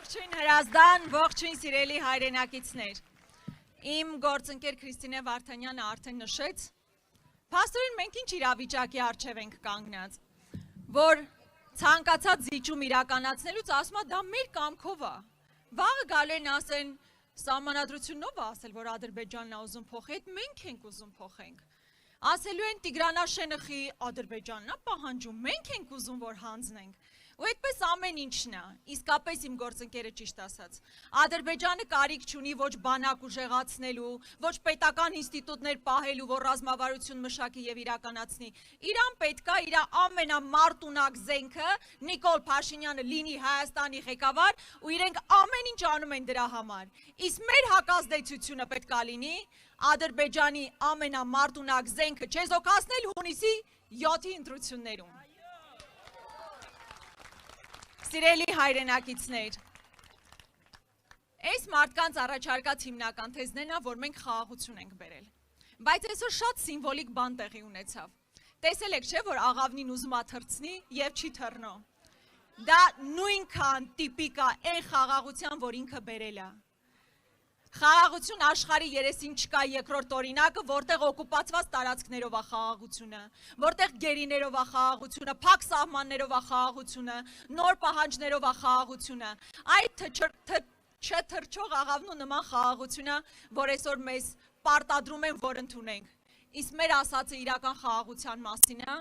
Ողջույն Հրազդան, ողջույն սիրելի հայրենակիցներ։ Իմ գործընկեր Քրիստինե Վարդանյանը արդեն նշեց, փաստորեն մենք ինչ իրավիճակի առջև ենք կանգնած, որ ցանկացած զիջում իրականացնելուց ասում է դա մեր կամքով է։ Վաղը գալու են ասեն սահմանադրությունով ասել, որ Ադրբեջանն է ուզում փոխել, մենք ենք ուզում փոխենք։ Ասելու են Տիգրանաշենխի Ադրբեջանն է պահանջում, մենք ենք ուզում, որ հանձնենք։ Ու այդպես ամեն ինչն է, իսկապես իմ գործընկերը ճիշտ ասաց, Ադրբեջանը կարիք չունի ոչ բանակ ուժեղացնելու, ոչ պետական ինստիտուտներ պահելու, որ ռազմավարություն մշակի եւ իրականացնի, իրան պետքա իր ամենամարտունակ զենքը Նիկոլ Փաշինյանը լինի Հայաստանի ղեկավար ու իրենք ամեն ինչ անում են դրա համար, իսկ մեր հակազդեցությունը պետքա լինի Ադրբեջանի ամենամարտունակ զենքը չեզոքացնել հունիսի 7-ի ընտրություններում։ Սիրելի հայրենակիցներ, այս մարդկանց առաջարկած հիմնական թեզն է, որ մենք խաղաղություն ենք բերել, բայց այսօր շատ սիմվոլիկ բան տեղի ունեցավ։ Տեսել եք չէ, որ աղավնին ուզում է թռցնի եւ չի թռնո։ Դա նույնքան տիպիկ է այն խաղաղության, որ ինքը բերել է։ Խաղաղություն աշխարհի երեսին չկա երկրորդ օրինակը, որտեղ օկուպացված տարածքներով է խաղաղությունը, որտեղ գերիներով է խաղաղությունը, փակ սահմաններով է խաղաղությունը, նոր պահանջներով է խաղաղությունը, այդ չթրջող աղավնու նման խաղաղությունը, որ այսօր մեզ պարտադրում են, որ ընդունենք, իսկ մեր ասածը իրական խաղաղության մասին է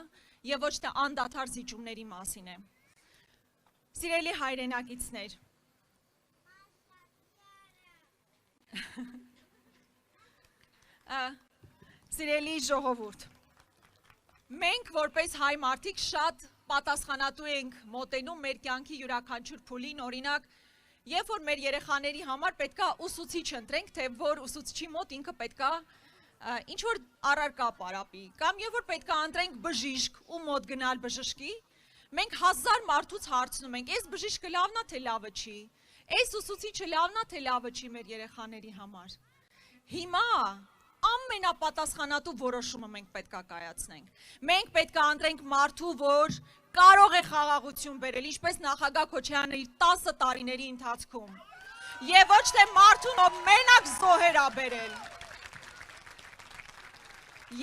եւ ոչ թե անդադար զիջումների մասին է։ Սիրելի հայրենակիցներ, Սիրելի ժողովուրդ, մենք որպես հայ մարդիկ շատ պատասխանատու ենք մոտենում մեր կյանքի յուրաքանչյուր փուլին, օրինակ, երբ որ մեր երեխաների համար պետքա ուսուցիչ ընտրենք, թե որ ուսուցչի մոտ ինքը պետքա ինչ որ առարկա պարապի, կամ երբ որ պետքա ընտրենք բժիշկ ու մոտ գնալ բժշկի, մենք 1000 մարդուց հարցնում ենք, այս բժիշկը լավն է թե լավը չի։ Այս ուսուցիչը լավն է թե լավը չի մեր երեխաների համար։ Հիմա ամենապատասխանատու որոշումը մենք պետքա կայացնենք։ Մենք պետքա ընտրենք մարդու, որ կարող է խաղաղություն բերել, ինչպես նախագահ Քոչարյանը իր 10 տարիների ընթացքում։ Եվ ոչ թե մարդուն, ով մենակ զոհեր է բերել։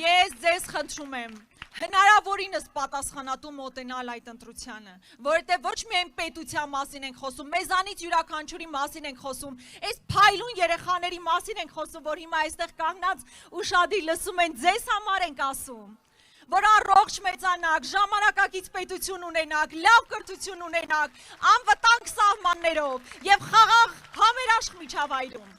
Ես ձեզ խնդրում եմ, հնարավորինս պատասխանատու մոտենալ այդ ընտրությանը, որովհետև ոչ միայն պետության մասին ենք խոսում, մեզանից յուրաքանչյուրի մասին ենք խոսում, այս փայլուն երեխաների մասին ենք խոսում, որ հիմա այստեղ կանգնած ուշադիր լսում են, ձեզ համար ենք ասում, որ առողջ մեծանաք, ժամանակակից պետություն ունենաք, լավ կրթություն ունենաք, անվտանգ սահմաններով եւ խաղաղ համերաշխ միջավայրում։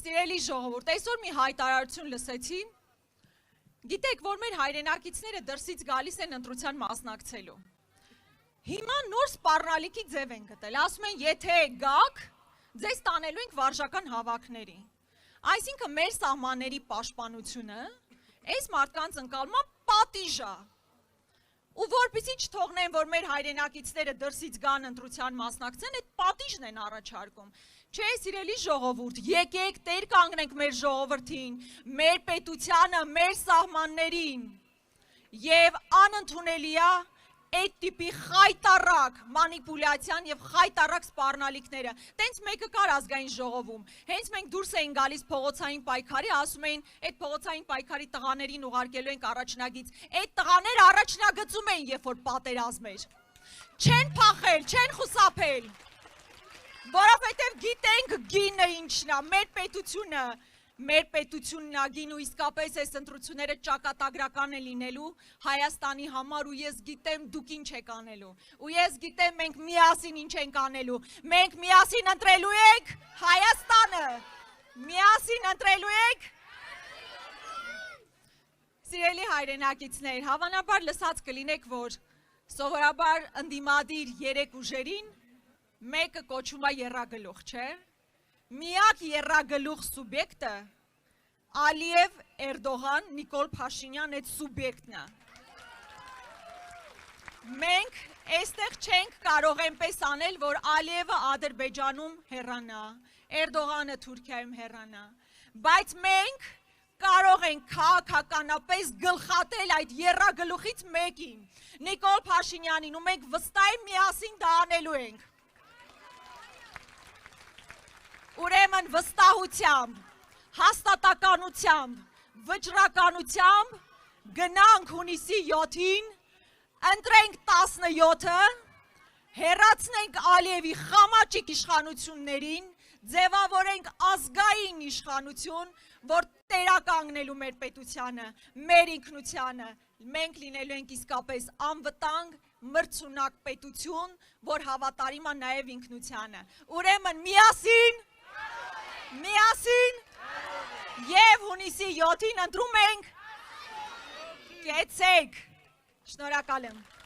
Սիրելի ժողովուրդ, այսօր մի հայտարարություն լսեցի, գիտեք, որ մեր հայրենակիցները դրսից գալիս են ընտրության մասնակցելու։ Հիմա նոր սպառնալիքի ձև են գտել, ասում են, եթե գաք, ձեզ տանելու ենք վարժական հավաքների։ Այսինքն մեր սահմանների պաշտպանությունը այս մարդկանց ընկալումա պատիժ է։ Ու որպեսզի չթողնեն, որ մեր հայրենակիցները դրսից գան ընտրության մասնակցեն, այդ պատիժն են առաջարկում։ Չէ, սիրելի ժողովուրդ, եկեք տեր կանգնենք մեր ժողովրդին, մեր պետությանը, մեր սահմաններին եւ անընդունելի է այդ տիպի խայտառակ մանիպուլյացիան եւ խայտառակ սպառնալիքները։ Տենց մեկը կար ազգային ժողովում, հենց մենք դուրս էին գալիս փողոցային պայքարի, ասում էին, այդ փողոցային պայքարի տղաներին ուղարկելու ենք առաջնագիծ։ Այդ տղաները առաջնագծում էին, երբ որ պատերազմ էր։ Չեն փախել, չեն խուսափել։ Որովհետև գիտենք գինը ինչն է, մեր պետությունն է գին ու իսկապես այս ընտրությունները ճակատագրական է լինելու Հայաստանի համար ու ես գիտեմ դուք ինչ եք անելու ու ես գիտեմ մենք միասին ինչ ենք անելու, մենք միասին ընտրելու ենք Հայաստանը, միասին ընտրելու ենք։ Սիրելի հայրենակիցներ, հավանաբար լսած կլինեք, որ սովորաբար ընդդիմադիր 3 ուժերին մեկը կոչվում է եռագլուխ, չէ՞։ Միակ եռագլուխ սուբյեկտը Ալիև, Էրդողան, Նիկոլ Փաշինյան այդ սուբյեկտն է։ Մենք այստեղ չենք կարող այնպես անել, որ Ալիևը Ադրբեջանում հեռանա, Էրդողանը Թուրքիայում հեռանա, բայց մենք կարող ենք քաղաքականապես գլխատել այդ եռագլուխից մեկին, Նիկոլ Փաշինյանին, ու մենք վստահ եմ միասին դա անելու ենք։ Ուրեմն վստահությամբ, հաստատականությամբ, վճռականությամբ գնանք հունիսի 7-ին, ընտրենք 17-ը, հեռացնենք Ալիևի խամաճիկ իշխանություններին, ձևավորենք ազգային իշխանություն, որ տերականգնելու մեր պետությանը, մեր ինքնությանը, մենք լինելու ենք իսկապես անվտանգ, մրցունակ պետություն, որ հավատարիմ է նաև ինքնությանը։ Ուրեմն միասին եւ հունիսի 7-ին ընտրում ենք, կեցեք, շնորհակալ եմ։